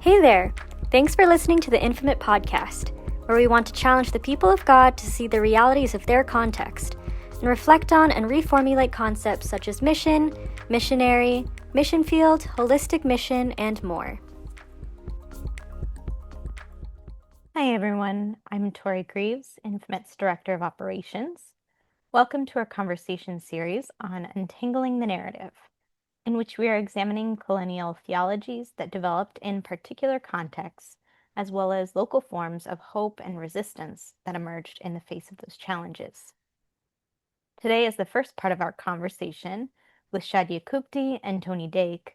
Hey there! Thanks for listening to the INFEMIT podcast, where we want to challenge the people of God to see the realities of their context and reflect on and reformulate concepts such as mission, missionary, mission field, holistic mission, and more. Hi everyone, I'm Tori Greaves, INFEMIT's Director of Operations. Welcome to our conversation series on Untangling the Narrative, in which we are examining colonial theologies that developed in particular contexts, as well as local forms of hope and resistance that emerged in the face of those challenges. Today is the first part of our conversation with Shadia Qubti and Tony Deik,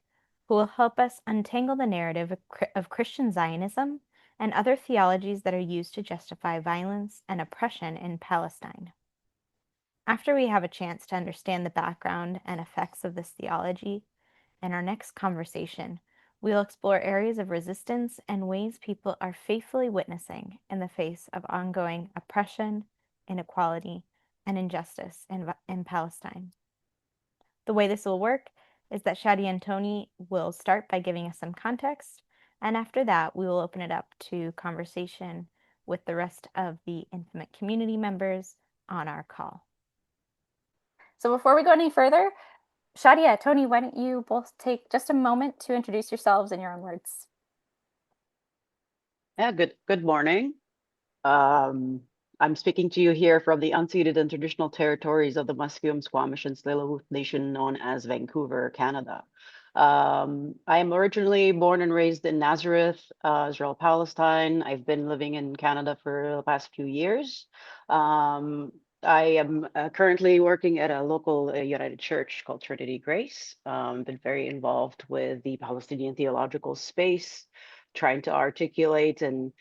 who will help us untangle the narrative of Christian Zionism and other theologies that are used to justify violence and oppression in Palestine. After we have a chance to understand the background and effects of this theology, in our next conversation, we'll explore areas of resistance and ways people are faithfully witnessing in the face of ongoing oppression, inequality, and injustice in Palestine. The way this will work is that Shadia and Tony will start by giving us some context, and after that, we will open it up to conversation with the rest of the INFEMIT community members on our call. So before we go any further, Shadia, Tony, why don't you both take just a moment to introduce yourselves in your own words? Yeah, good morning. I'm speaking to you here from the unceded and traditional territories of the Musqueam, Squamish, and Tsleil-Waututh Nation, known as Vancouver, Canada. I am originally born and raised in Nazareth, Israel, Palestine. I've been living in Canada for the past few years. I am currently working at a local United Church called Trinity Grace. Been very involved with the Palestinian theological space, trying to articulate and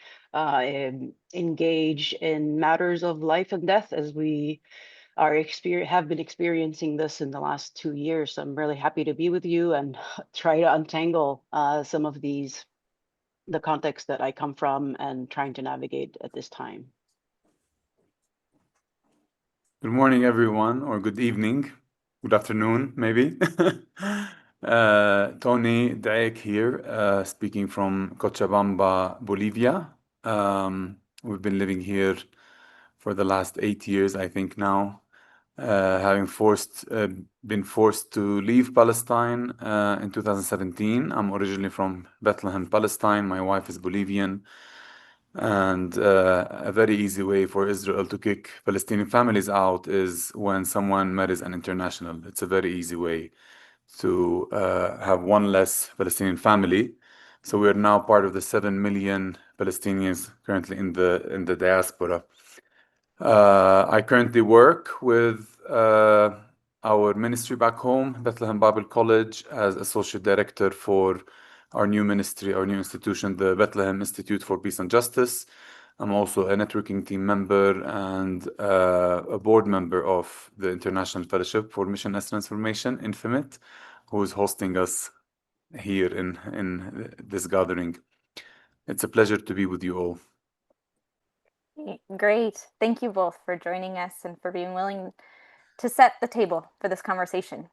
engage in matters of life and death as we have been experiencing this in the last 2 years. So I'm really happy to be with you and try to untangle some of the context that I come from and trying to navigate at this time. Good morning, everyone, or good evening, good afternoon, maybe. Tony Deik here, speaking from Cochabamba, Bolivia. We've been living here for the last 8 years, I think now, having been forced to leave Palestine in 2017. I'm originally from Bethlehem, Palestine. My wife is Bolivian. And a very easy way for Israel to kick Palestinian families out is when someone marries an international. It's a very easy way to have one less Palestinian family. So we're now part of the 7 million Palestinians currently in the diaspora. I currently work with our ministry back home, Bethlehem Bible College, as associate director for our new ministry, our new institution, the Bethlehem Institute for Peace and Justice. I'm also a networking team member and a board member of the International Fellowship for Mission and Transformation, INFEMIT, who is hosting us here in this gathering. It's a pleasure to be with you all. Great. Thank you both for joining us and for being willing to set the table for this conversation.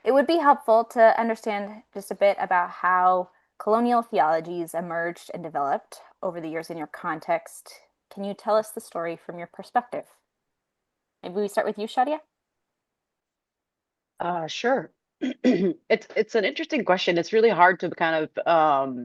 It would be helpful to understand just a bit about how colonial theologies emerged and developed over the years in your context. Can you tell us the story from your perspective? Maybe we start with you, Shadia? Sure. It's an interesting question. It's really hard to kind of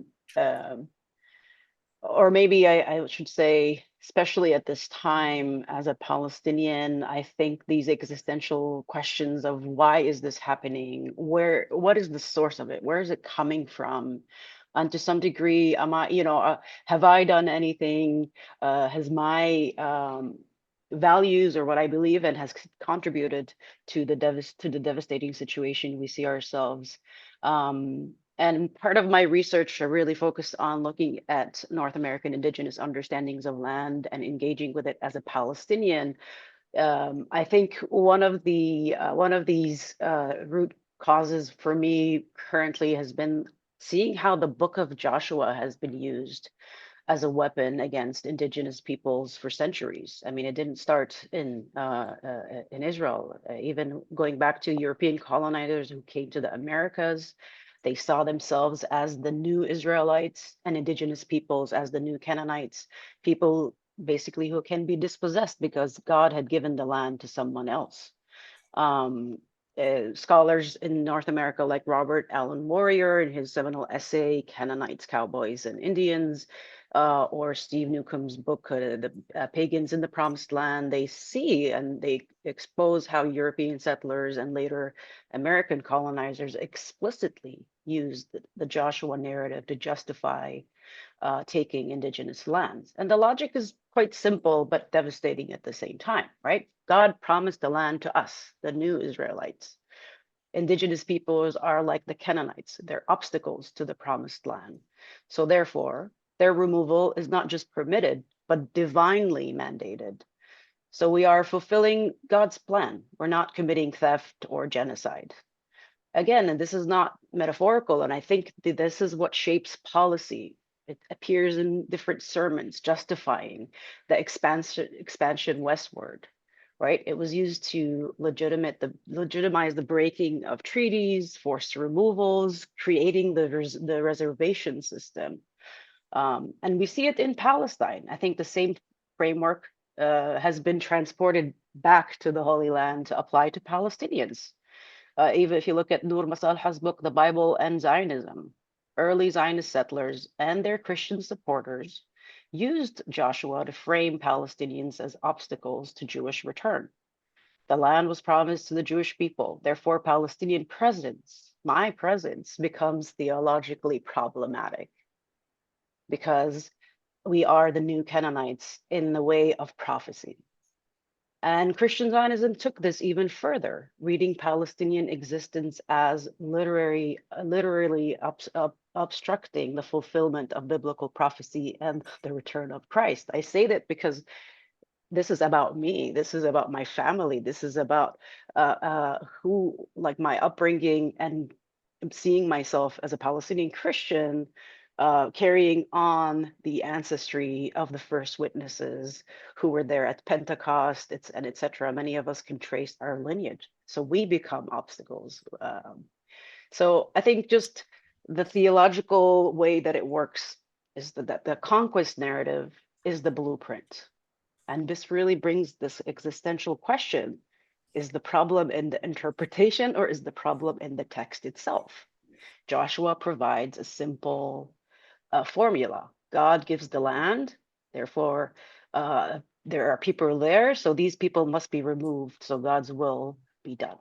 or maybe I should say, especially at this time as a Palestinian, I think these existential questions of why is this happening? What is the source of it? Where is it coming from? And to some degree, have I done anything? Has my values or what I believe in has contributed to the devastating situation we see ourselves? And part of my research, I really focused on looking at North American indigenous understandings of land and engaging with it as a Palestinian. I think one of these root causes for me currently has been seeing how the Book of Joshua has been used as a weapon against indigenous peoples for centuries. I mean, it didn't start in Israel. Even going back to European colonizers who came to the Americas, They saw themselves as the new Israelites and indigenous peoples as the new Canaanites, people basically who can be dispossessed because God had given the land to someone else. Scholars in North America like Robert Allen Warrior in his seminal essay, Canaanites, Cowboys, and Indians, or Steve Newcomb's book, The Pagans in the Promised Land, they see and they expose how European settlers and later American colonizers explicitly used the Joshua narrative to justify taking indigenous lands. And the logic is quite simple, but devastating at the same time, right? God promised the land to us, the new Israelites. Indigenous peoples are like the Canaanites, they're obstacles to the promised land. So therefore, their removal is not just permitted, but divinely mandated. So we are fulfilling God's plan. We're not committing theft or genocide. Again, and this is not metaphorical, and I think this is what shapes policy. It appears in different sermons justifying the expansion westward, right? It was used to legitimize the breaking of treaties, forced removals, creating the reservation system. And we see it in Palestine. I think the same framework has been transported back to the Holy Land to apply to Palestinians. Even if you look at Nur Masalha's book, The Bible and Zionism, early Zionist settlers and their Christian supporters used Joshua to frame Palestinians as obstacles to Jewish return. The land was promised to the Jewish people. Therefore, Palestinian presence, my presence, becomes theologically problematic because we are the new Canaanites in the way of prophecy. And Christian Zionism took this even further, reading Palestinian existence as literally obstructing the fulfillment of biblical prophecy and the return of Christ. I say that because this is about me. This is about my family. This is about who, like my upbringing, and seeing myself as a Palestinian Christian, carrying on the ancestry of the first witnesses who were there at Pentecost, and etc. Many of us can trace our lineage, so we become obstacles. So I think just the theological way that it works is that the conquest narrative is the blueprint. And this really brings this existential question: is the problem in the interpretation or is the problem in the text itself? Joshua provides a simple formula. God gives the land, therefore there are people there, so these people must be removed so God's will be done.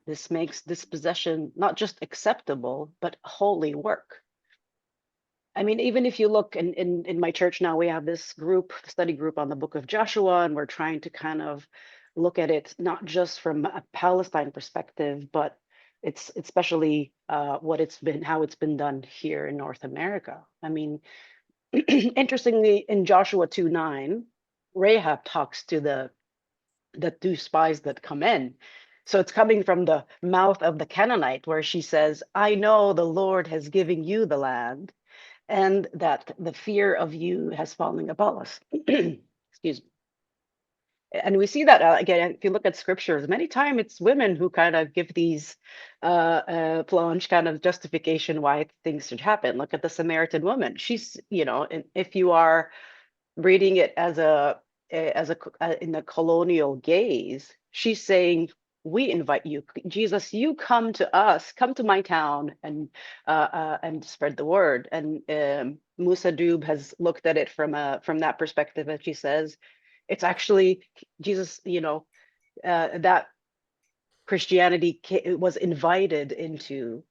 This makes dispossession not just acceptable, but holy work. I mean, even if you look in my church now, we have this study group on the book of Joshua, and we're trying to kind of look at it not just from a Palestine perspective, but it's especially how it's been done here in North America. I mean, interestingly, in Joshua 2:9, Rahab talks to the two spies that come in. So it's coming from the mouth of the Canaanite, where she says, "I know the Lord has given you the land, and that the fear of you has fallen upon us." Excuse me. And we see that again, if you look at scriptures, many times it's women who kind of give these plunge kind of justification why things should happen. Look at the Samaritan woman. She's, if you are reading it as in the colonial gaze, she's saying, we invite you, Jesus, you come to us, come to my town and spread the word. And Musa Doob has looked at it from that perspective, and she says it's actually Jesus, that Christianity was invited into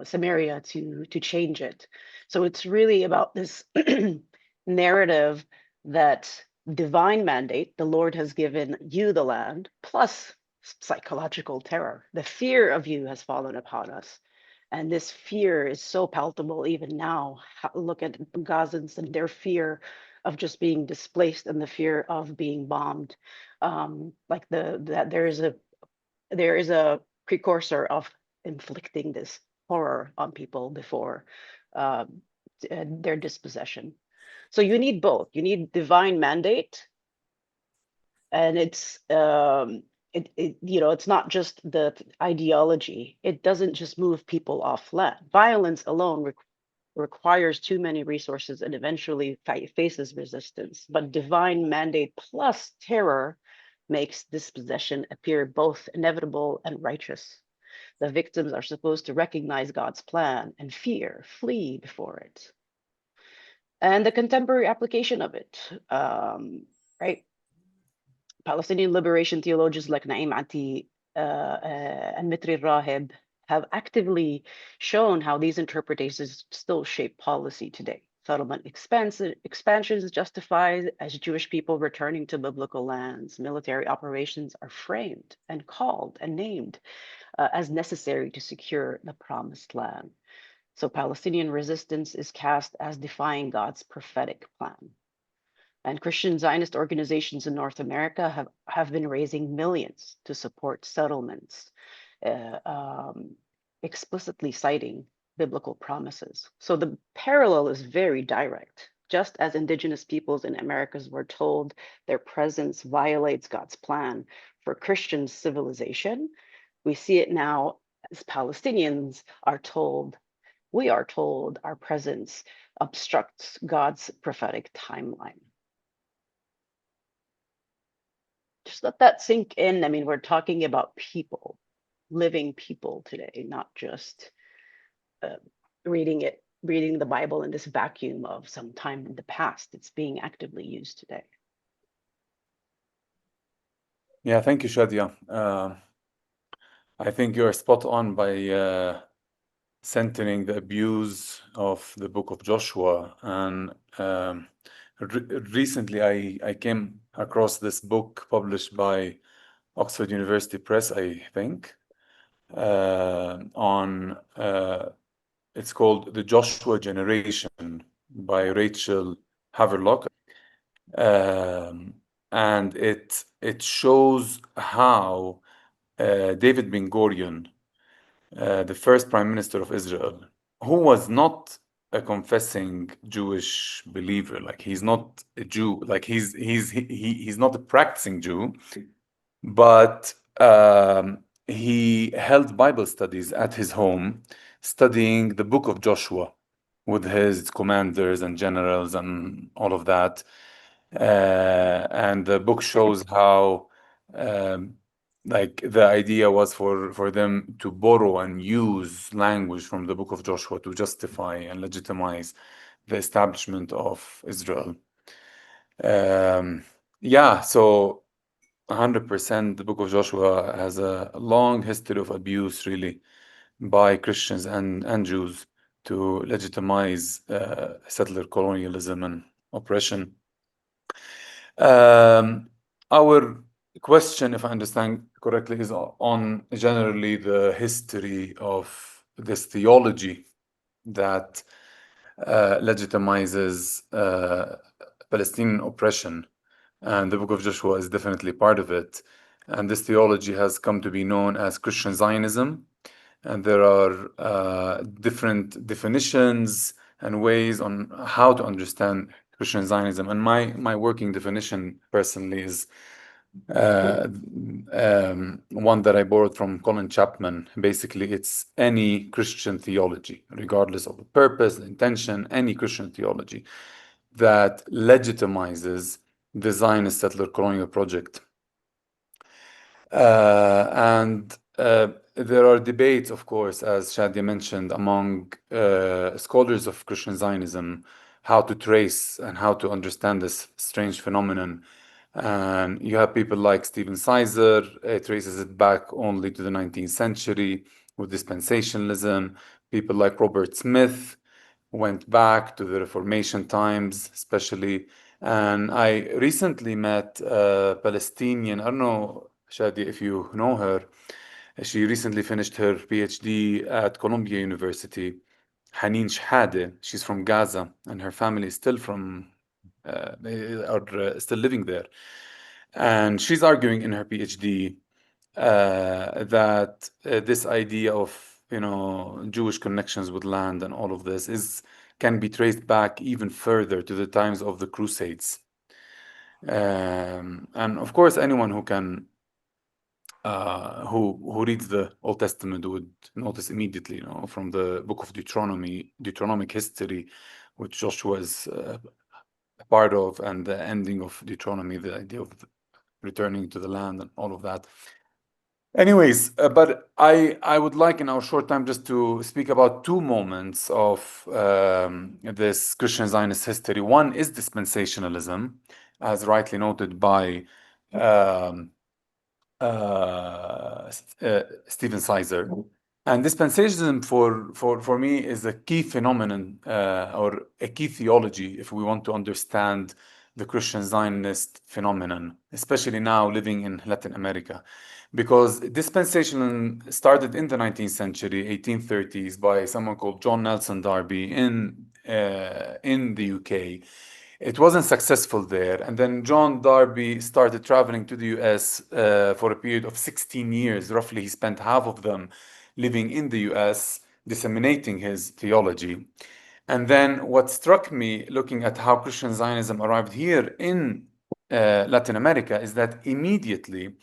Samaria to change it. So it's really about this narrative that divine mandate, the Lord has given you the land, plus psychological terror. The fear of you has fallen upon us. And this fear is so palpable even now. Look at Gazans and their fear of just being displaced and the fear of being bombed. Like that there is a precursor of inflicting this horror on people before their dispossession. So you need both. You need divine mandate, and it's it's not just the ideology. It doesn't just move people off land. Violence alone requires too many resources and eventually faces resistance. But divine mandate plus terror makes dispossession appear both inevitable and righteous. The victims are supposed to recognize God's plan and flee before it. And the contemporary application of it, right? Palestinian liberation theologians like Naim Ati and Mitri Rahib have actively shown how these interpretations still shape policy today. Settlement expansion is justified as Jewish people returning to biblical lands. Military operations are framed and called and named as necessary to secure the promised land. So Palestinian resistance is cast as defying God's prophetic plan. And Christian Zionist organizations in North America have been raising millions to support settlements, explicitly citing biblical promises. So the parallel is very direct. Just as indigenous peoples in Americas were told their presence violates God's plan for Christian civilization, we see it now as Palestinians we are told our presence obstructs God's prophetic timeline. Just let that sink in. I mean, we're talking about people, living people today, not just reading the Bible in this vacuum of some time in the past. It's being actively used today. Yeah, thank you, Shadia. I think you're spot on by centering the abuse of the book of Joshua. And recently I came across this book published by Oxford University Press, I think, it's called The Joshua Generation by Rachel Haverlock. And it shows how David Ben-Gurion, the first prime minister of Israel, who was not a confessing Jewish believer, like he's not a Jew, like he's not a practicing Jew, but he held Bible studies at his home, studying the book of Joshua with his commanders and generals and all of that. And the book shows how like the idea was for them to borrow and use language from the book of Joshua to justify and legitimize the establishment of Israel. Yeah, so 100% the book of Joshua has a long history of abuse, really, by Christians and Jews to legitimize settler colonialism and oppression. Our question, if I understand correctly, is on generally the history of this theology that legitimizes Palestinian oppression, and the book of Joshua is definitely part of it. And this theology has come to be known as Christian Zionism, and there are different definitions and ways on how to understand Christian Zionism. And my working definition personally is one that I borrowed from Colin Chapman. Basically, it's any Christian theology, regardless of the purpose, the intention, any Christian theology that legitimizes the Zionist settler colonial project. And there are debates, of course, as Shadia mentioned, among scholars of Christian Zionism, how to trace and how to understand this strange phenomenon. And you have people like Stephen Sizer, traces it back only to the 19th century with dispensationalism. People like Robert Smith went back to the Reformation times, especially. And I recently met a Palestinian, I don't know, Shadi, if you know her. She recently finished her PhD at Columbia University. Haneen Shahade, she's from Gaza, and her family is still still living there. And she's arguing in her PhD that this idea of Jewish connections with land and all of this can be traced back even further to the times of the Crusades. And of course, anyone who can who reads the Old Testament would notice immediately, from the book of Deuteronomic history, which Joshua is a part of, and the ending of Deuteronomy, the idea of returning to the land and all of that. Anyways, but I would like in our short time just to speak about two moments of this Christian Zionist history. One is dispensationalism, as rightly noted by Stephen Sizer. And dispensationalism for me is a key phenomenon or a key theology if we want to understand the Christian Zionist phenomenon, especially now living in Latin America. Because dispensationalism started in the 19th century, 1830s, by someone called John Nelson Darby in the UK. It wasn't successful there. And then John Darby started traveling to the US for a period of 16 years. Roughly, he spent half of them living in the US, disseminating his theology. And then what struck me looking at how Christian Zionism arrived here in Latin America is that immediately,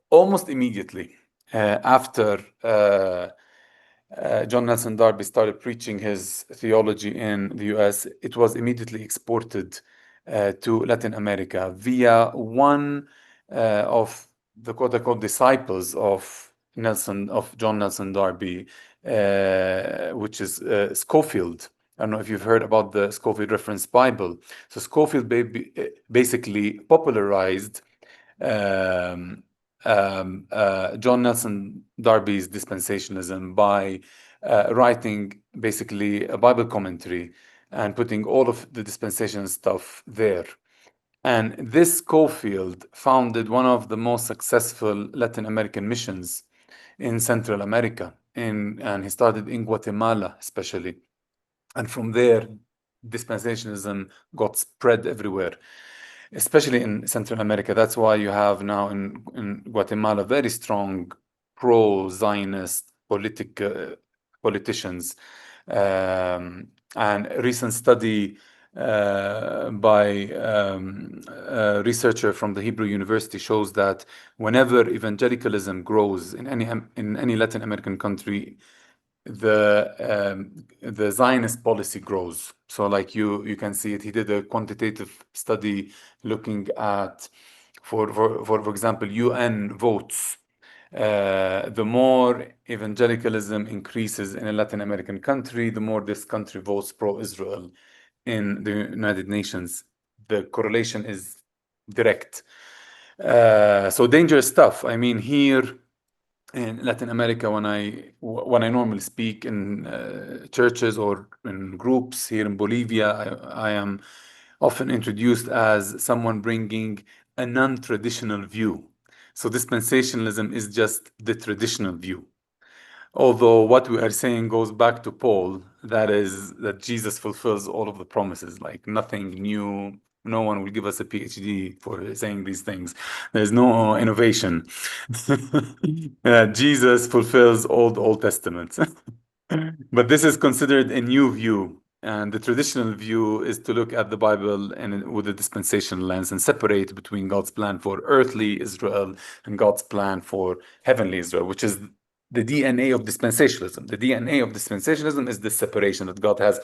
almost immediately after John Nelson Darby started preaching his theology in the US, it was immediately exported to Latin America via one of the quote-unquote disciples of John Nelson Darby, which is Scofield. I don't know if you've heard about the Scofield Reference Bible. So Scofield basically popularized John Nelson Darby's dispensationalism by writing basically a Bible commentary and putting all of the dispensation stuff there. And this Scofield founded one of the most successful Latin American missions in Central America, and he started in Guatemala especially. And from there, dispensationalism got spread everywhere, especially in Central America. That's why you have now in Guatemala very strong pro-Zionist politicians. And a recent study by a researcher from the Hebrew University shows that whenever evangelicalism grows in any Latin American country, the Zionist policy grows. So like you can see it. He did a quantitative study looking at, for example, UN votes. The more evangelicalism increases in a Latin American country, the more this country votes pro-Israel in the United Nations. The correlation is direct. So dangerous stuff. I mean, here in Latin America, when I normally speak in churches or in groups here in Bolivia, I am often introduced as someone bringing a non-traditional view. So dispensationalism is just the traditional view. Although what we are saying goes back to Paul, that Jesus fulfills all of the promises, like nothing new. No one will give us a PhD for saying these things. There's no innovation. Jesus fulfills all the Old Testaments. But this is considered a new view. And the traditional view is to look at the Bible with a dispensational lens and separate between God's plan for earthly Israel and God's plan for heavenly Israel, which is the DNA of dispensationalism. The DNA of dispensationalism is this separation, that God has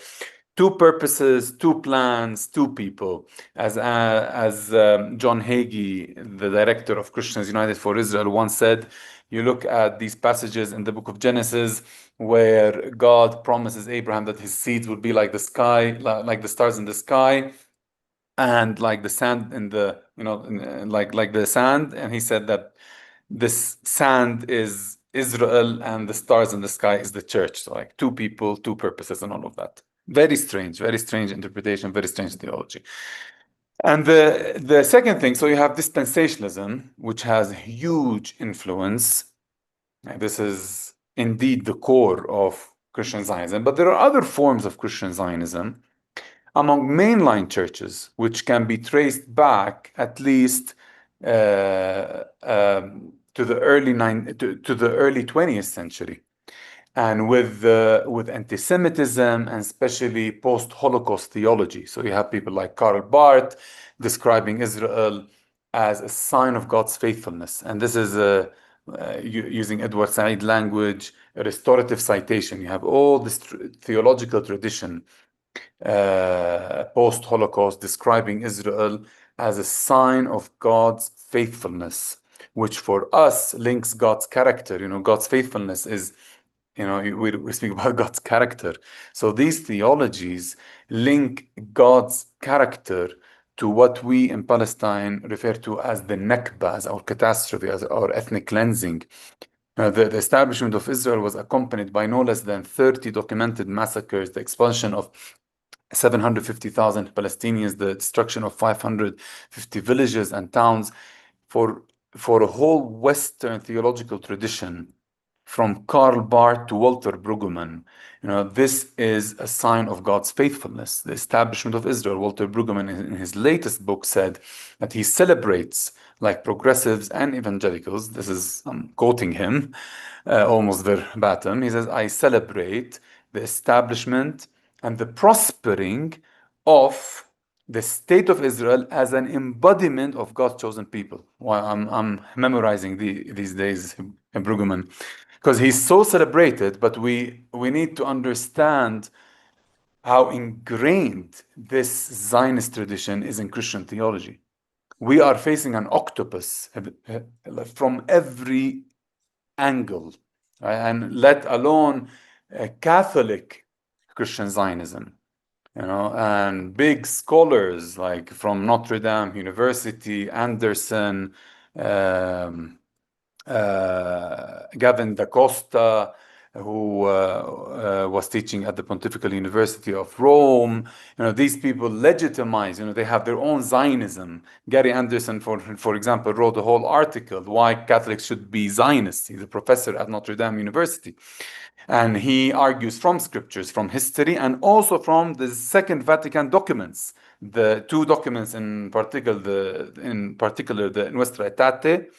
two purposes, two plans, two people. As John Hagee, the director of Christians United for Israel, once said, you look at these passages in the book of Genesis where God promises Abraham that his seeds would be like the sky, like the stars in the sky, and like the sand in the, like the sand. And he said that this sand is Israel and the stars in the sky is the church. So like two people, two purposes, and all of that. Very strange interpretation, very strange theology. And the second thing, so you have dispensationalism, which has huge influence. This is indeed the core of Christian Zionism. But there are other forms of Christian Zionism among mainline churches, which can be traced back at least to the early 20th century, and with anti-Semitism and especially post-Holocaust theology. So you have people like Karl Barth describing Israel as a sign of God's faithfulness. And this is using Edward Said language, a restorative citation. You have all this theological tradition post-Holocaust describing Israel as a sign of God's faithfulness, which for us links God's character. God's faithfulness is, we speak about God's character. So these theologies link God's character to what we in Palestine refer to as the Nakba, as our catastrophe, as our ethnic cleansing. The establishment of Israel was accompanied by no less than 30 documented massacres, the expulsion of 750,000 Palestinians, the destruction of 550 villages and towns. For a whole Western theological tradition, from Karl Barth to Walter Brueggemann, this is a sign of God's faithfulness. The establishment of Israel. Walter Brueggemann, in his latest book, said that he celebrates, like progressives and evangelicals, this is, I'm quoting him, almost verbatim, he says, I celebrate the establishment and the prospering of the state of Israel as an embodiment of God's chosen people. Well, I'm memorizing these days Brueggemann, because he's so celebrated, but we need to understand how ingrained this Zionist tradition is in Christian theology. We are facing an octopus from every angle, right? And let alone Catholic Christian Zionism, and big scholars like from Notre Dame University, Anderson, Gavin da Costa, who was teaching at the Pontifical University of Rome. These people legitimize, they have their own Zionism. Gary Anderson, for example, wrote a whole article, Why Catholics Should Be Zionists. He's a professor at Notre Dame University. And he argues from scriptures, from history, and also from the Second Vatican documents. The two documents in particular, the Nuestra Aetate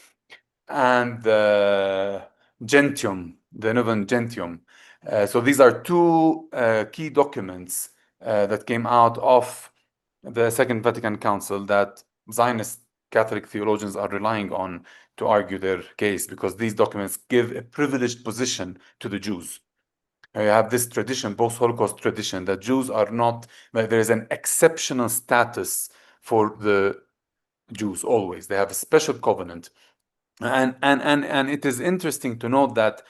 and the Gentium, the Novum Gentium. So these are two key documents that came out of the Second Vatican Council that Zionist Catholic theologians are relying on to argue their case, because these documents give a privileged position to the Jews. You have this tradition, post-Holocaust tradition, that Jews are not, that there is an exceptional status for the Jews always. They have a special covenant. And it is interesting to note that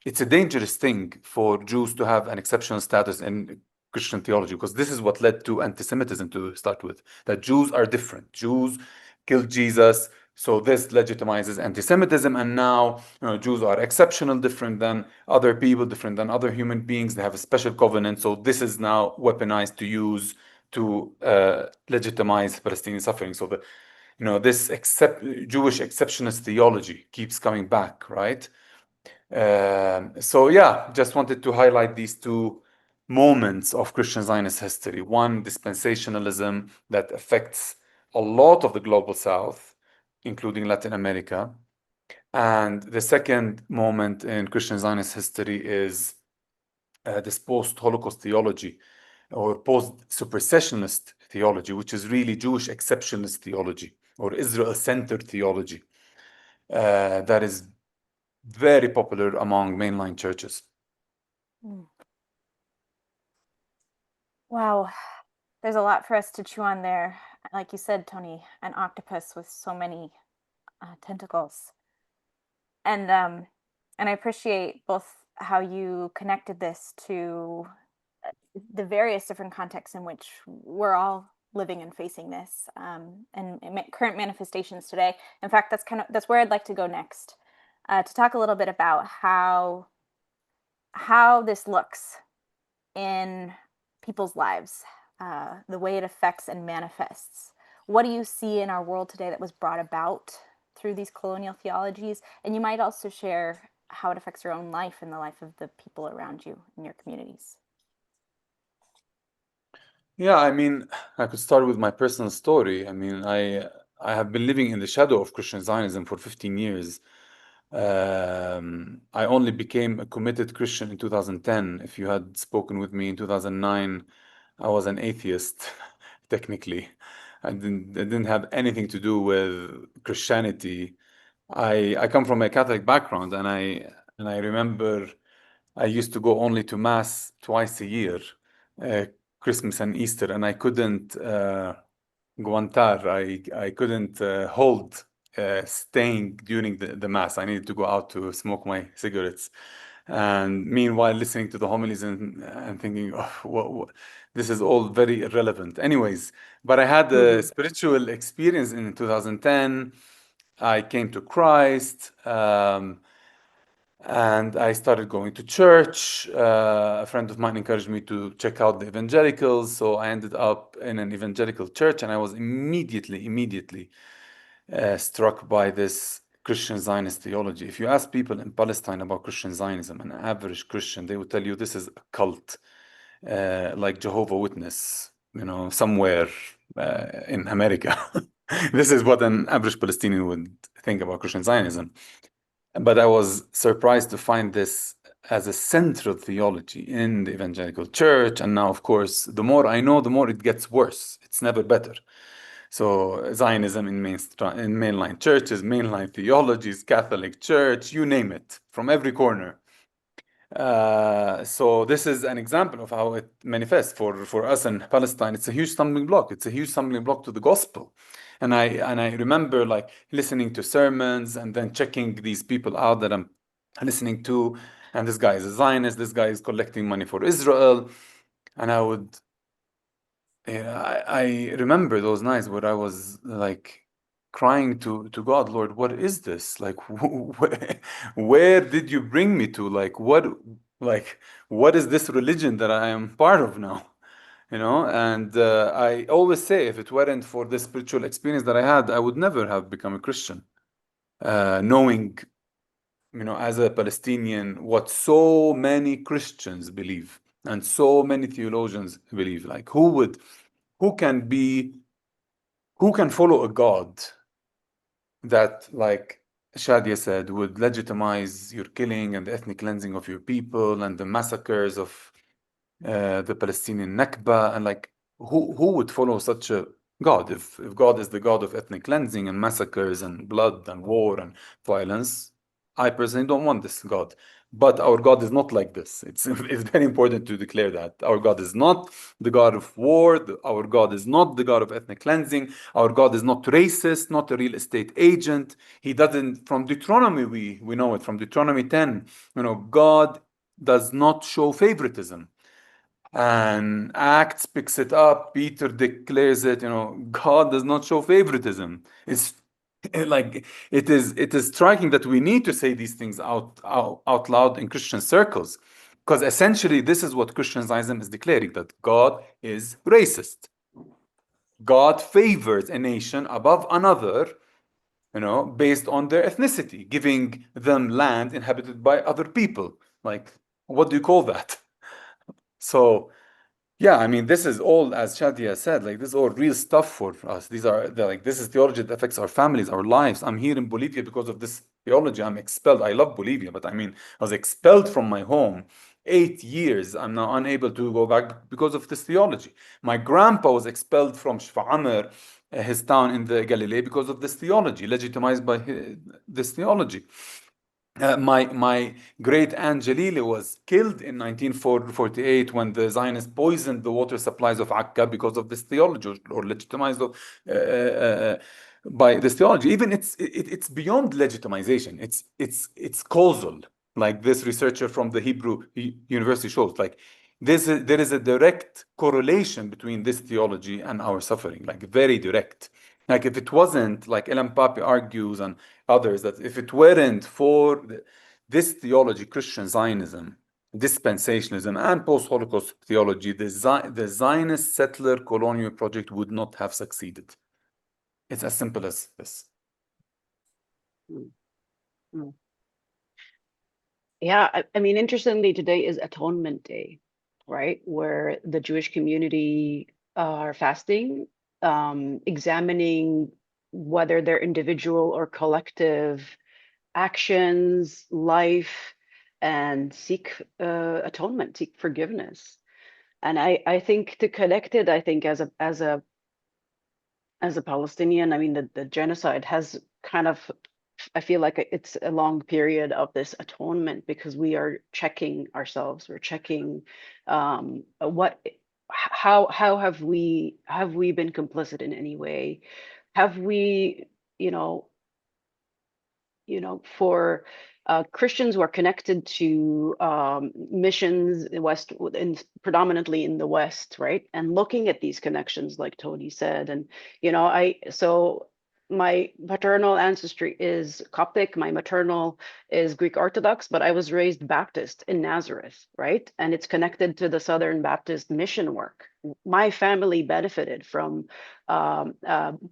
it's a dangerous thing for Jews to have an exceptional status in Christian theology, because this is what led to anti-Semitism to start with, that Jews are different. Jews killed Jesus, so this legitimizes anti-Semitism, and now Jews are exceptional, different than other people, different than other human beings. They have a special covenant, so this is now weaponized to use to legitimize Palestinian suffering. So this Jewish exceptionist theology keeps coming back, right? So yeah, just wanted to highlight these two moments of Christian Zionist history. One, dispensationalism that affects a lot of the global South, including Latin America. And the second moment in Christian Zionist history is this post-Holocaust theology, or post-supersessionist theology, which is really Jewish exceptionist theology, or Israel-centered theology, that is very popular among mainline churches. Wow, there's a lot for us to chew on there. Like you said, Tony, an octopus with so many tentacles. And I appreciate both how you connected this to the various different contexts in which we're all living and facing this, and current manifestations today. In fact, that's where I'd like to go next, to talk a little bit about how this looks in people's lives, the way it affects and manifests. What do you see in our world today that was brought about through these colonial theologies? And you might also share how it affects your own life and the life of the people around you in your communities. Yeah, I could start with my personal story. I have been living in the shadow of Christian Zionism for 15 years. I only became a committed Christian in 2010. If you had spoken with me in 2009, I was an atheist, technically. It didn't have anything to do with Christianity. I come from a Catholic background, and I remember I used to go only to Mass twice a year, Christmas and Easter, and I couldn't guantar. I couldn't hold staying during the Mass. I needed to go out to smoke my cigarettes. And meanwhile, listening to the homilies and thinking, oh, this is all very irrelevant. Anyways, but I had a spiritual experience in 2010. I came to Christ. And I started going to church. A friend of mine encouraged me to check out the evangelicals. So I ended up in an evangelical church, and I was immediately struck by this Christian Zionist theology. If you ask people in Palestine about Christian Zionism, an average Christian, they would tell you this is a cult, like Jehovah Witness, somewhere in America. This is what an average Palestinian would think about Christian Zionism. But I was surprised to find this as a central theology in the evangelical church. And now, of course, the more I know, the more it gets worse. It's never better. So Zionism in mainline churches, mainline theologies, Catholic Church, you name it, from every corner. So this is an example of how it manifests for us in Palestine. It's a huge stumbling block. It's a huge stumbling block to the gospel. And I remember like listening to sermons and then checking these people out that I'm listening to. And this guy is a Zionist. This guy is collecting money for Israel. And I remember those nights where I was like crying to God, Lord, what is this? Like, where did you bring me to? What is this religion that I am part of now? And I always say, if it weren't for this spiritual experience that I had, I would never have become a Christian. Knowing, as a Palestinian, what so many Christians believe and so many theologians believe, like who can follow a God that, like Shadia said, would legitimize your killing and the ethnic cleansing of your people and the massacres of the Palestinian Nakba, and like who would follow such a God? If God is the God of ethnic cleansing and massacres and blood and war and violence, I personally don't want this God. But our God is not like this. It's very important to declare that. Our God is not the God of war. Our God is not the God of ethnic cleansing. Our God is not racist, not a real estate agent. He doesn't, from Deuteronomy, we know it, from Deuteronomy 10, God does not show favoritism. And Acts picks it up. Peter declares it. God does not show favoritism. It's like it is striking that we need to say these things out loud in Christian circles, because essentially this is what Christian Zionism is declaring, that God is racist. God favors a nation above another, based on their ethnicity, giving them land inhabited by other people. Like, what do you call that? So, yeah, I mean, this is all, as Shadia said, like this is all real stuff for us. This is theology that affects our families, our lives. I'm here in Bolivia because of this theology. I'm expelled. I love Bolivia, but I mean, I was expelled from my home. 8 years. I'm now unable to go back because of this theology. My grandpa was expelled from Shfa'amr, his town in the Galilee, because of this theology, legitimized by this theology. My great aunt Jalila was killed in 1948 when the Zionists poisoned the water supplies of Akka because of this theology, or legitimized by this theology. Even it's beyond legitimization. It's causal. Like this researcher from the Hebrew University shows, like there is a direct correlation between this theology and our suffering, like very direct. Like if it wasn't, like Ellen Pape argues and others, that if it weren't for this theology, Christian Zionism, dispensationalism, and post-Holocaust theology, the Zionist settler colonial project would not have succeeded. It's as simple as this. Yeah, I mean, interestingly, today is Atonement Day, right? Where the Jewish community are fasting, examining whether their individual or collective actions, life, and seek atonement, seek forgiveness. And I think to connect it, I think as a as a Palestinian, I mean, the genocide has kind of, I feel like it's a long period of this atonement, because we are checking ourselves. We're checking how have we been complicit in any way? Have we, you know, for Christians who are connected to missions in West, predominantly in the West, right? And looking at these connections, like Tony said, and so my paternal ancestry is Coptic, my maternal is Greek Orthodox, but I was raised Baptist in Nazareth, right? And it's connected to the Southern Baptist mission work. My family benefited from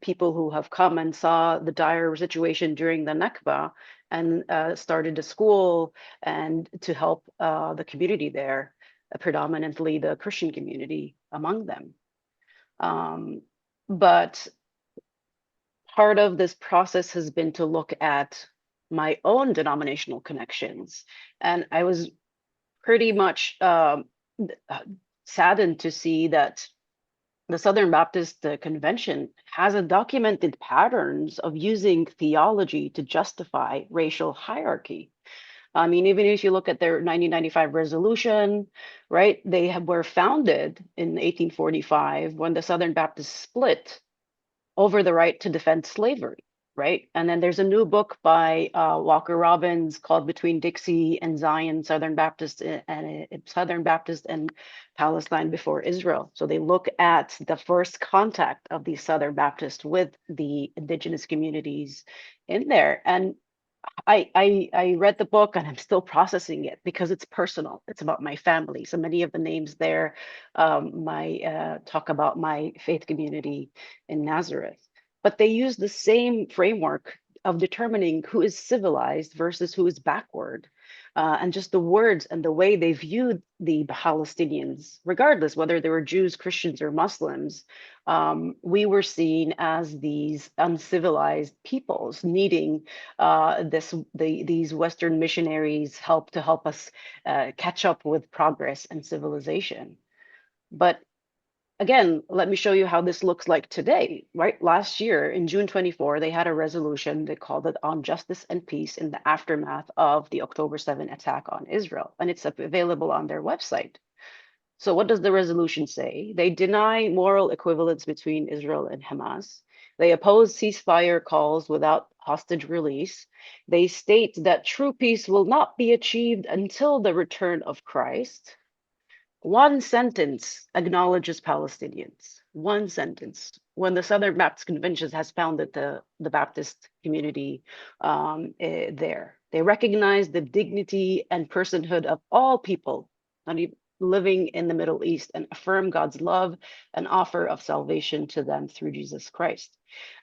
people who have come and saw the dire situation during the Nakba, and started a school and to help the community there, predominantly the Christian community among them. But part of this process has been to look at my own denominational connections. And I was pretty much saddened to see that the Southern Baptist Convention has a documented patterns of using theology to justify racial hierarchy. I mean, even if you look at their 1995 resolution, right, were founded in 1845 when the Southern Baptists split over the right to defend slavery, right? And then there's a new book by Walker Robbins called Between Dixie and Zion, Southern Baptist and Palestine Before Israel. So they look at the first contact of these Southern Baptists with the indigenous communities in there. And I read the book and I'm still processing it because it's personal. It's about my family. So many of the names there, talk about my faith community in Nazareth. But they use the same framework of determining who is civilized versus who is backward. And just the words and the way they viewed the Palestinians, regardless whether they were Jews, Christians, or Muslims, we were seen as these uncivilized peoples needing these Western missionaries to help us catch up with progress and civilization. But again, let me show you how this looks like today, right? Last year, in June 24, they had a resolution. They called it On Justice and Peace in the Aftermath of the October 7 attack on Israel. And it's available on their website. So what does the resolution say? They deny moral equivalence between Israel and Hamas. They oppose ceasefire calls without hostage release. They state that true peace will not be achieved until the return of Christ. One sentence acknowledges Palestinians. One sentence. When the Southern Baptist Convention has founded the Baptist community there, they recognize the dignity and personhood of all people, not even living in the Middle East, and affirm God's love and offer of salvation to them through Jesus Christ.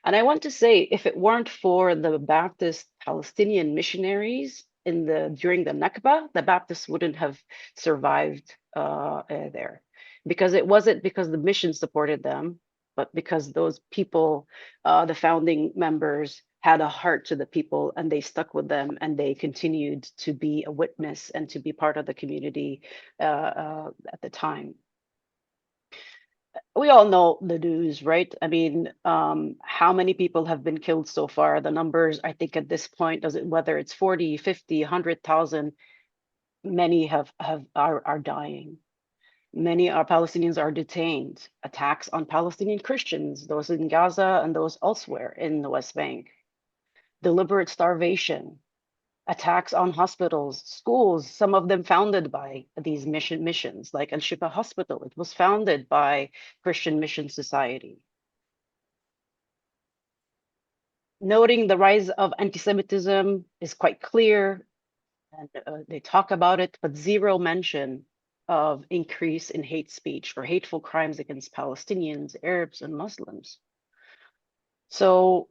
And I want to say, if it weren't for the Baptist Palestinian missionaries during the Nakba, the Baptists wouldn't have survived there, because it wasn't because the mission supported them, but because those people, the founding members, had a heart to the people, and they stuck with them, and they continued to be a witness and to be part of the community at the time. We all know the news, right? I mean, how many people have been killed so far? The numbers, I think at this point, whether it's 40, 50, 100,000, many are dying. Many Palestinians are detained. Attacks on Palestinian Christians, those in Gaza and those elsewhere in the West Bank. Deliberate starvation, attacks on hospitals, schools, some of them founded by these missions, like Al-Shifa Hospital. It was founded by Christian Mission Society. Noting the rise of anti-Semitism is quite clear, and they talk about it, but zero mention of increase in hate speech or hateful crimes against Palestinians, Arabs, and Muslims. So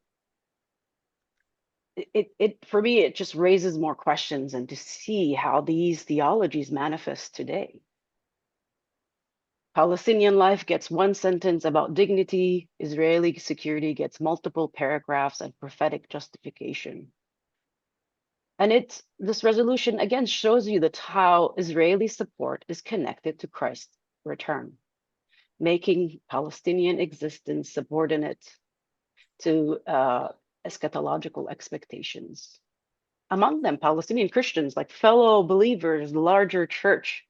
for me, it just raises more questions, and to see how these theologies manifest today. Palestinian life gets one sentence about dignity. Israeli security gets multiple paragraphs and prophetic justification. And this resolution again shows you that how Israeli support is connected to Christ's return, making Palestinian existence subordinate to eschatological expectations. Among them, Palestinian Christians, like fellow believers, larger church,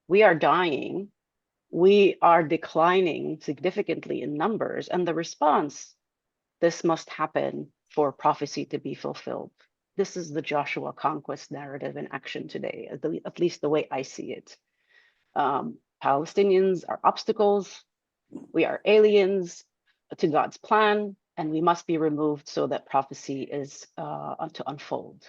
we are dying. We are declining significantly in numbers. And the response, this must happen for prophecy to be fulfilled. This is the Joshua conquest narrative in action today, at least the way I see it. Palestinians are obstacles. We are aliens to God's plan, and we must be removed so that prophecy is to unfold.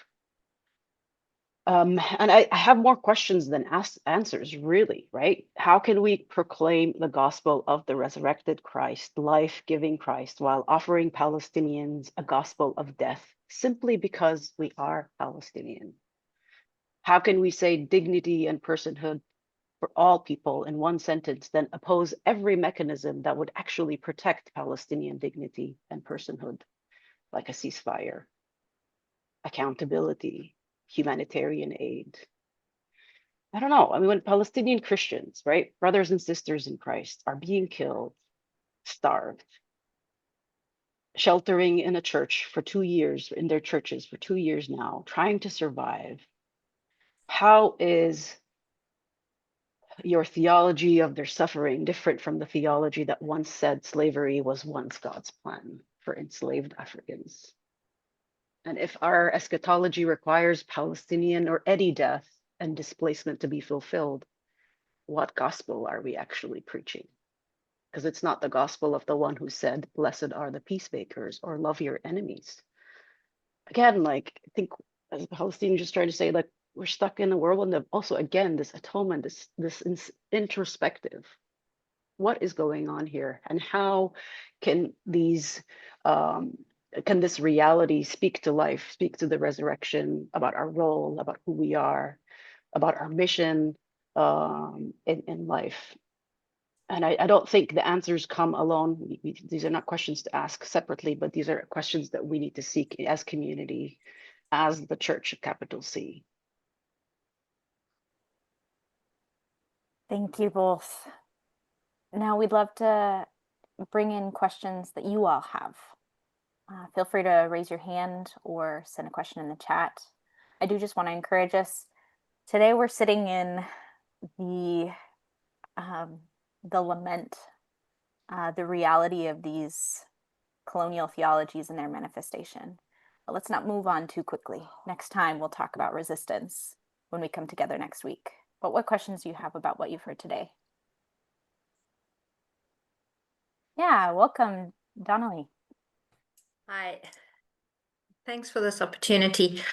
And I have more questions than answers, really, right? How can we proclaim the gospel of the resurrected Christ, life-giving Christ, while offering Palestinians a gospel of death simply because we are Palestinian? How can we say dignity and personhood for all people in one sentence, then oppose every mechanism that would actually protect Palestinian dignity and personhood, like a ceasefire, accountability, humanitarian aid? I don't know. I mean, when Palestinian Christians, right, brothers and sisters in Christ, are being killed, starved, sheltering in a church for 2 years, in their churches for 2 years now, trying to survive, how is your theology of their suffering different from the theology that once said slavery was once God's plan for enslaved Africans? And if our eschatology requires Palestinian or any death and displacement to be fulfilled, what gospel are we actually preaching? Because it's not the gospel of the one who said, blessed are the peacemakers, or love your enemies. Again, like, I think as a Palestinian, just trying to say, like, we're stuck in a whirlwind of also, again, this atonement, this introspective. What is going on here? And how can these can this reality speak to life, speak to the resurrection, about our role, about who we are, about our mission in life? And I don't think the answers come alone. These are not questions to ask separately, but these are questions that we need to seek as community, as the church, capital C. Thank you both. Now we'd love to bring in questions that you all have. Feel free to raise your hand or send a question in the chat. I do just want to encourage us. Today we're sitting in the lament, the reality of these colonial theologies and their manifestation. But let's not move on too quickly. Next time we'll talk about resistance when we come together next week. But what questions do you have about what you've heard today? Yeah, welcome, Donnelly. Hi, thanks for this opportunity.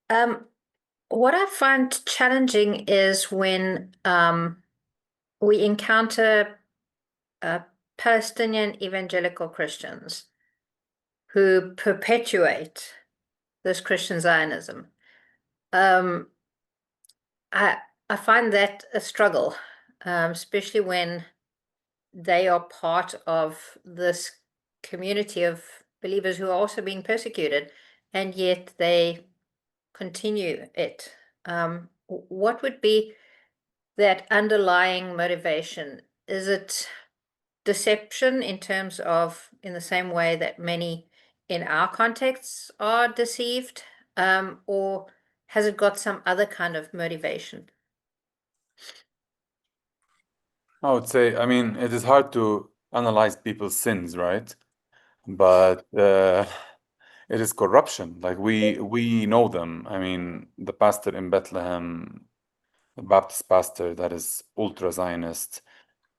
What I find challenging is when we encounter Palestinian evangelical Christians who perpetuate this Christian Zionism. I find that a struggle, especially when they are part of this community of believers who are also being persecuted, and yet they continue it. What would be that underlying motivation? Is it deception in terms of, in the same way that many in our contexts are deceived, or has it got some other kind of motivation? I would say, I mean, it is hard to analyze people's sins, right? But it is corruption. Like we know them. I mean, the pastor in Bethlehem, the Baptist pastor that is ultra Zionist,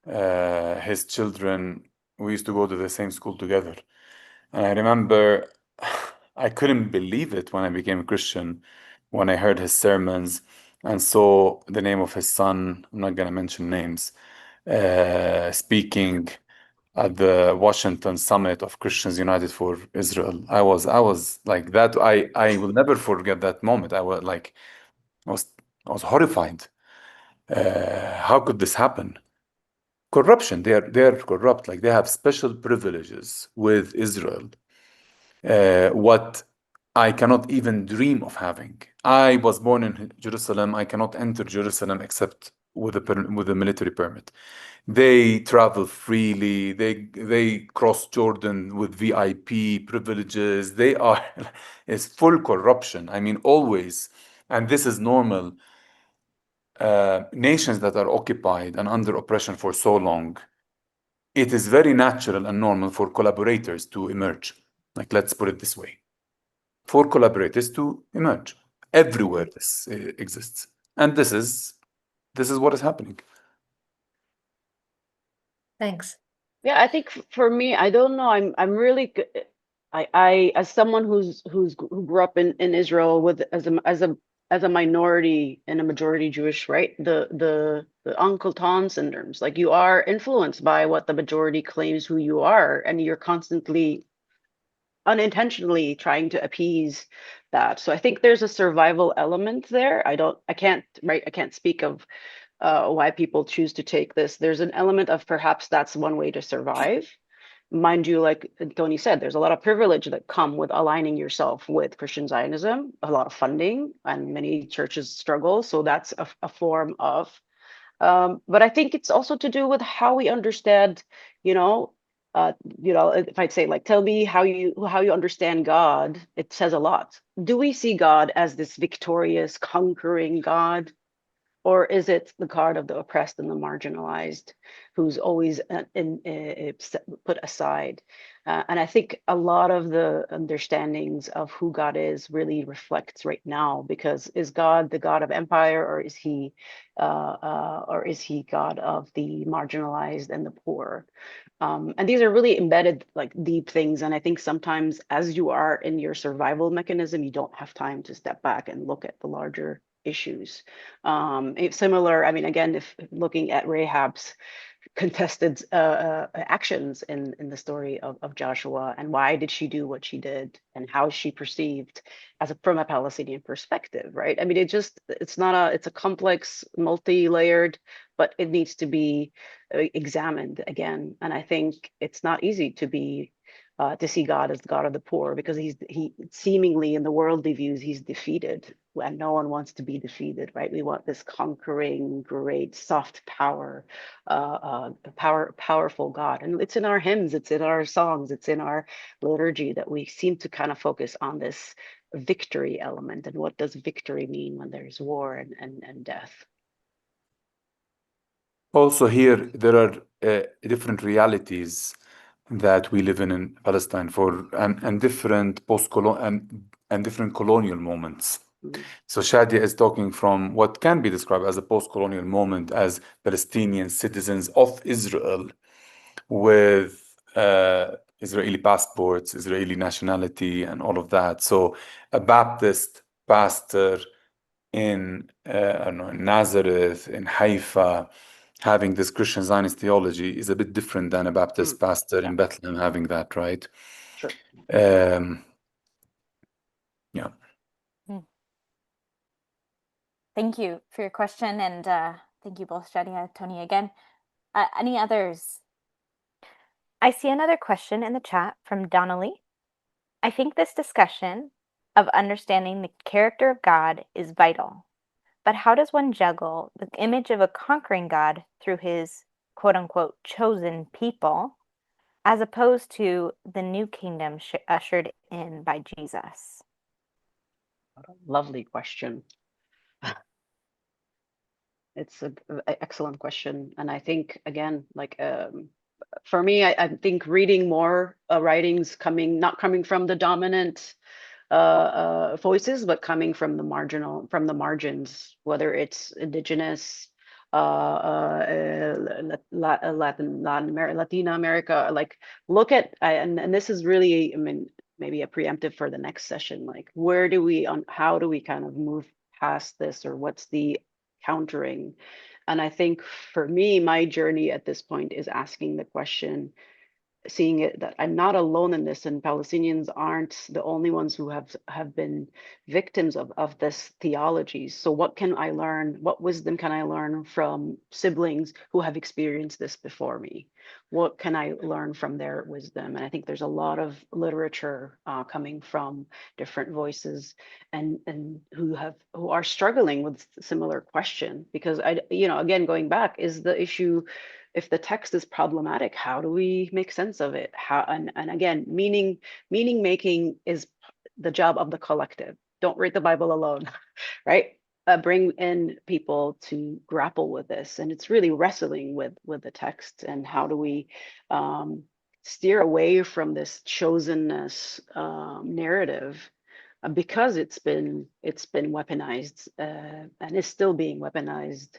his children, we used to go to the same school together. And I remember I couldn't believe it when I became a Christian, when I heard his sermons and saw the name of his son, I'm not gonna mention names, speaking at the Washington Summit of Christians United for Israel. I was like that. I will never forget that moment. I was horrified. How could this happen? Corruption. They're corrupt. Like they have special privileges with Israel. What I cannot even dream of having. I was born in Jerusalem. I cannot enter Jerusalem except with a military permit. They travel freely. They cross Jordan with VIP privileges. It's full corruption. I mean, always. And this is normal. Nations that are occupied and under oppression for so long, it is very natural and normal for collaborators to emerge. Like, let's put it this way. For collaborators to emerge. Everywhere this exists. And this is what is happening. Thanks. Yeah, I think for me, I don't know. I'm really I as someone who grew up in Israel with as a minority in a majority Jewish, right? The Uncle Tom syndromes, like you are influenced by what the majority claims who you are, and you're constantly unintentionally trying to appease that. So I think there's a survival element there. I can't speak of why people choose to take this. There's an element of perhaps that's one way to survive. Mind you, like Tony said, there's a lot of privilege that come with aligning yourself with Christian Zionism, a lot of funding, and many churches struggle. So that's a form of, but I think it's also to do with how we understand, if I'd say like, tell me how you understand God, it says a lot. Do we see God as this victorious, conquering God? Or is it the God of the oppressed and the marginalized, who's always put aside? And I think a lot of the understandings of who God is really reflects right now, because is God the God of empire, or is he God of the marginalized and the poor? And these are really embedded, like deep things. And I think sometimes as you are in your survival mechanism, you don't have time to step back and look at the larger issues. It's similar, I mean, again, if looking at Rahab's contested actions in the story of Joshua, and why did she do what she did, and how is she perceived from a Palestinian perspective, right? I mean, it's a complex, multi-layered, but it needs to be examined again. And I think it's not easy to see God as the God of the poor, because he seemingly in the worldly views, he's defeated, and no one wants to be defeated, right? We want this conquering, great, soft powerful God. And it's in our hymns, it's in our songs, it's in our liturgy that we seem to kind of focus on this victory element. And what does victory mean when there's war and death? Also here, there are different realities that we live in Palestine and different and different colonial moments. So Shadia is talking from what can be described as a post-colonial moment, as Palestinian citizens of Israel with Israeli passports, Israeli nationality, and all of that. So a Baptist pastor in I don't know, in Nazareth, in Haifa, having this Christian Zionist theology is a bit different than a Baptist pastor in Bethlehem having that, right? Sure. Yeah. Thank you for your question, and thank you both, Shadia and Tony, again. Any others? I see another question in the chat from Donnelly. I think this discussion of understanding the character of God is vital, but how does one juggle the image of a conquering God through his quote-unquote chosen people, as opposed to the new kingdom ushered in by Jesus? Lovely question. It's an excellent question. And I think, again, like for me, I think reading more writings not coming from the dominant voices, but coming from the margins, whether it's indigenous, Latin America, like look at, and this is really, I mean, maybe a preemptive for the next session, like how do we kind of move past this, or what's the countering? And I think for me, my journey at this point is asking the question, seeing it that I'm not alone in this, and Palestinians aren't the only ones who have been victims of this theology. So what can I learn? What wisdom can I learn from siblings who have experienced this before me? What can I learn from their wisdom? And I think there's a lot of literature coming from different voices and who are struggling with similar question, because again, going back, is the issue, if the text is problematic, how do we make sense of it? How, and again, meaning making is the job of the collective. Don't read the Bible alone, right? Bring in people to grapple with this, and it's really wrestling with the text, and how do we steer away from this chosenness narrative, because it's been weaponized, and is still being weaponized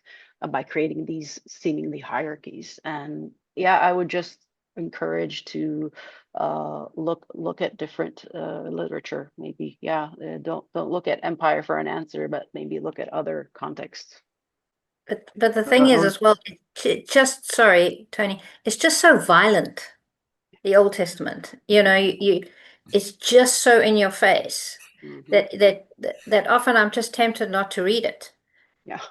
by creating these seemingly hierarchies. And yeah, I would just encourage to look at different literature, maybe. Don't look at empire for an answer, but maybe look at other contexts. But the thing is as well, just, sorry, Tony, it's just so violent, the Old Testament. It's just so in your face that often I'm just tempted not to read it. Yeah.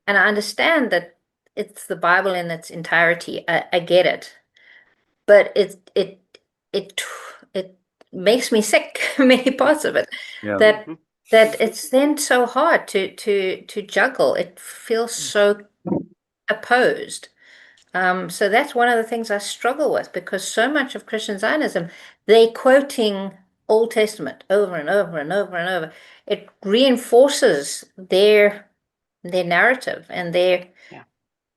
And I understand that it's the Bible in its entirety. I get it, but it makes me sick, many parts of it. Yeah. That it's then so hard to juggle. It feels so opposed. So that's one of the things I struggle with, because so much of Christian Zionism, they're quoting Old Testament over and over and over and over. It reinforces their narrative and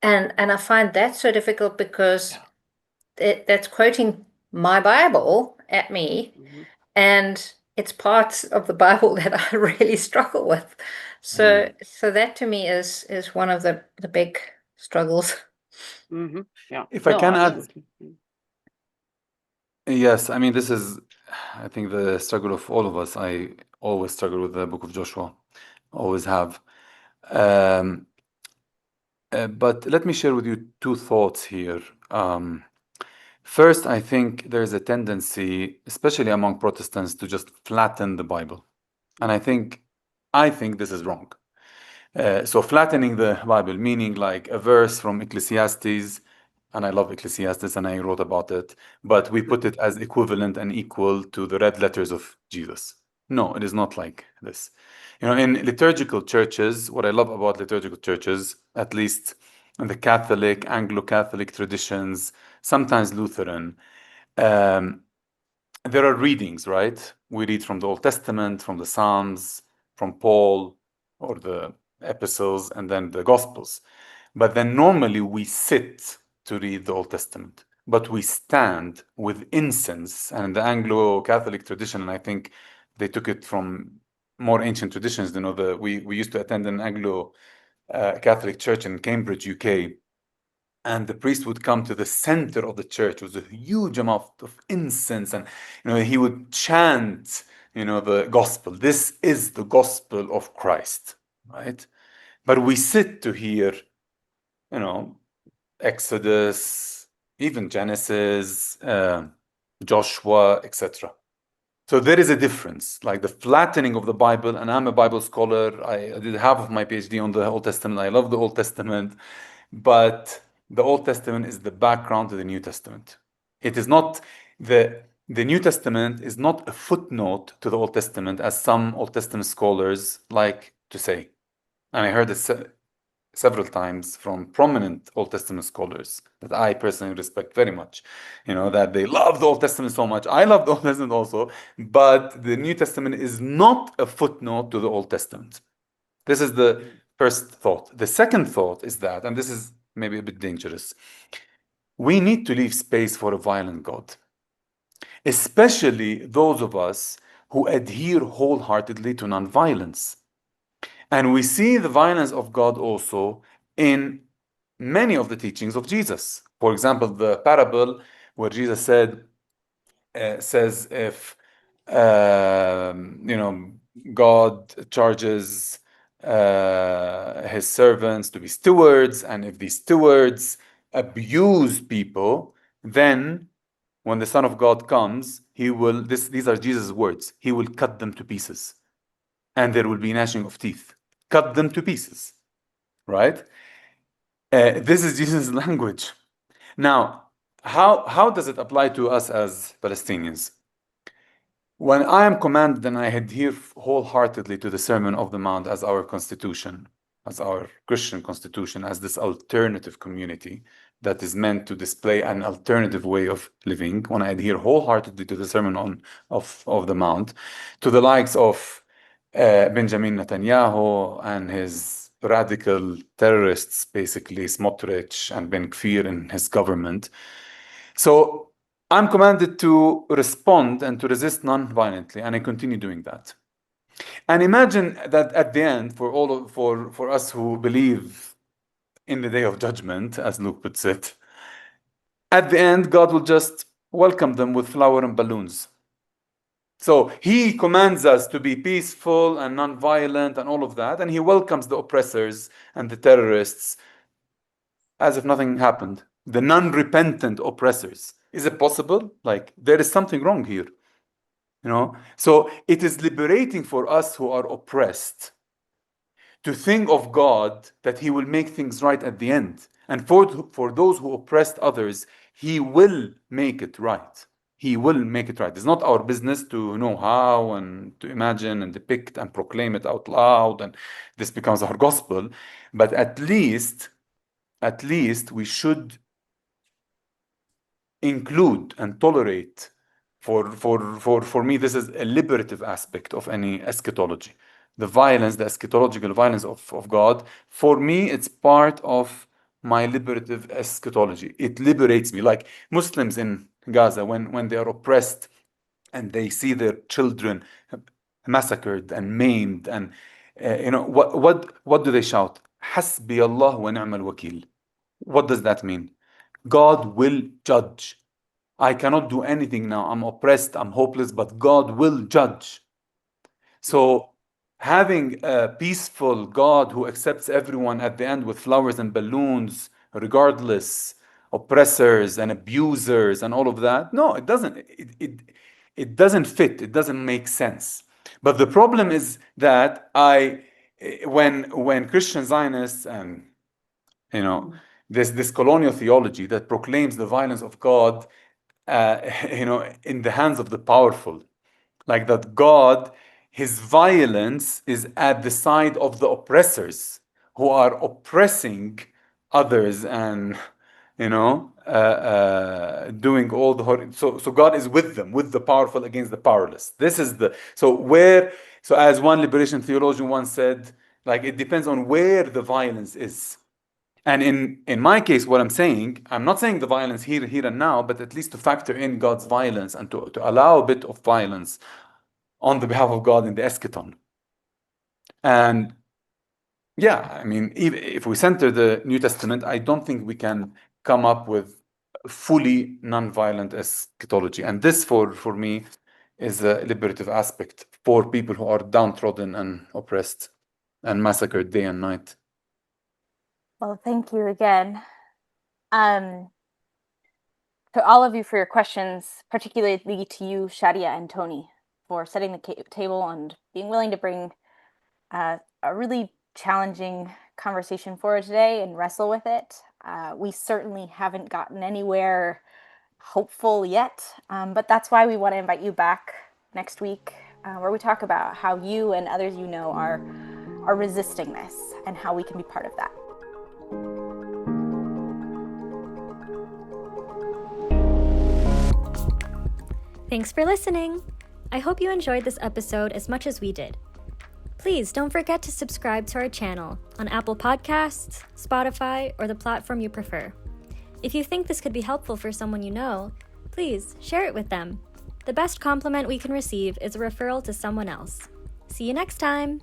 and I find that so difficult, because that's quoting my Bible at me, and it's parts of the Bible that I really struggle with. So that to me is one of the big struggles. Yeah. If I can absolutely. add, yes, I mean, this is, I think, the struggle of all of us. I always struggle with the book of Joshua, always have. But let me share with you two thoughts here. First, I think there is a tendency, especially among Protestants, to just flatten the Bible. And I think this is wrong. So flattening the Bible, meaning like a verse from Ecclesiastes, and I love Ecclesiastes and I wrote about it, but we put it as equivalent and equal to the red letters of Jesus. No, it is not like this. In liturgical churches, what I love about liturgical churches, at least in the Catholic, Anglo-Catholic traditions, sometimes Lutheran, there are readings, right? We read from the Old Testament, from the Psalms, from Paul, or the epistles, and then the Gospels. But then normally we sit to read the Old Testament, but we stand with incense. And in the Anglo-Catholic tradition, and I think they took it from more ancient traditions, we used to attend an Anglo-Catholic church in Cambridge, UK, and the priest would come to the center of the church with a huge amount of incense, and he would chant the gospel. This is the gospel of Christ, right? But we sit to hear Exodus, even Genesis, Joshua, etc. So there is a difference, like the flattening of the Bible. And I'm a Bible scholar. I did half of my PhD on the Old Testament. I love the Old Testament, but the Old Testament is the background to the New Testament. It is not the New Testament is not a footnote to the Old Testament, as some Old Testament scholars like to say. And I heard this several times from prominent Old Testament scholars that I personally respect very much, that they love the Old Testament so much. I love the Old Testament also, but the New Testament is not a footnote to the Old Testament. This is the first thought. The second thought is that, and this is maybe a bit dangerous, we need to leave space for a violent God, especially those of us who adhere wholeheartedly to nonviolence. And we see the violence of God also in many of the teachings of Jesus. For example, the parable where Jesus says if God charges his servants to be stewards, and if these stewards abuse people, then when the Son of God comes, he will, these are Jesus' words, he will cut them to pieces. And there will be gnashing of teeth. Cut them to pieces, right? This is Jesus' language. Now, how does it apply to us as Palestinians? When I am commanded and I adhere wholeheartedly to the Sermon of the Mount as our constitution, as our Christian constitution, as this alternative community that is meant to display an alternative way of living, when I adhere wholeheartedly to the Sermon of the Mount, to the likes of Benjamin Netanyahu and his radical terrorists, basically Smotrich and Ben Gvir in his government. So I'm commanded to respond and to resist non-violently, and I continue doing that. And imagine that at the end, for us who believe in the day of judgment, as Luke puts it, at the end, God will just welcome them with flower and balloons. So he commands us to be peaceful and non-violent and all of that, and he welcomes the oppressors and the terrorists as if nothing happened. The non-repentant oppressors. Is it possible? Like, there is something wrong here. You know? So it is liberating for us who are oppressed to think of God that he will make things right at the end. And for those who oppressed others, he will make it right. He will make it right. It's not our business to know how and to imagine and depict and proclaim it out loud, and this becomes our gospel. But at least we should include and tolerate. For me, this is a liberative aspect of any eschatology. The violence, the eschatological violence of God, for me, it's part of my liberative eschatology. It liberates me. Like Muslims in Gaza, when they are oppressed and they see their children massacred and maimed, and what do they shout? Hasbi Allah wa ni'mal wakil. What does that mean? God will judge. I cannot do anything now. I'm oppressed, I'm hopeless, but God will judge. So having a peaceful God who accepts everyone at the end with flowers and balloons, regardless, oppressors and abusers and all of that, no, it doesn't. It doesn't fit. It doesn't make sense. But the problem is that when Christian Zionists and this colonial theology that proclaims the violence of God, in the hands of the powerful, like that God, his violence is at the side of the oppressors who are oppressing others and doing all the horror. So God is with them, with the powerful against the powerless. This is so as one liberation theologian once said, like, it depends on where the violence is. And in my case, what I'm saying, I'm not saying the violence here and now, but at least to factor in God's violence and to allow a bit of violence on the behalf of God in the eschaton. And yeah, I mean, if we center the New Testament, I don't think we can come up with fully non-violent eschatology. And this, for me, is a liberative aspect for people who are downtrodden and oppressed and massacred day and night. Well, thank you again to all of you for your questions, particularly to you, Shadia and Tony, for setting the table and being willing to bring a really challenging conversation forward today and wrestle with it. We certainly haven't gotten anywhere hopeful yet, but that's why we want to invite you back next week, where we talk about how you and others are resisting this and how we can be part of that. Thanks for listening. I hope you enjoyed this episode as much as we did. Please don't forget to subscribe to our channel on Apple Podcasts, Spotify, or the platform you prefer. If you think this could be helpful for someone you know, please share it with them. The best compliment we can receive is a referral to someone else. See you next time.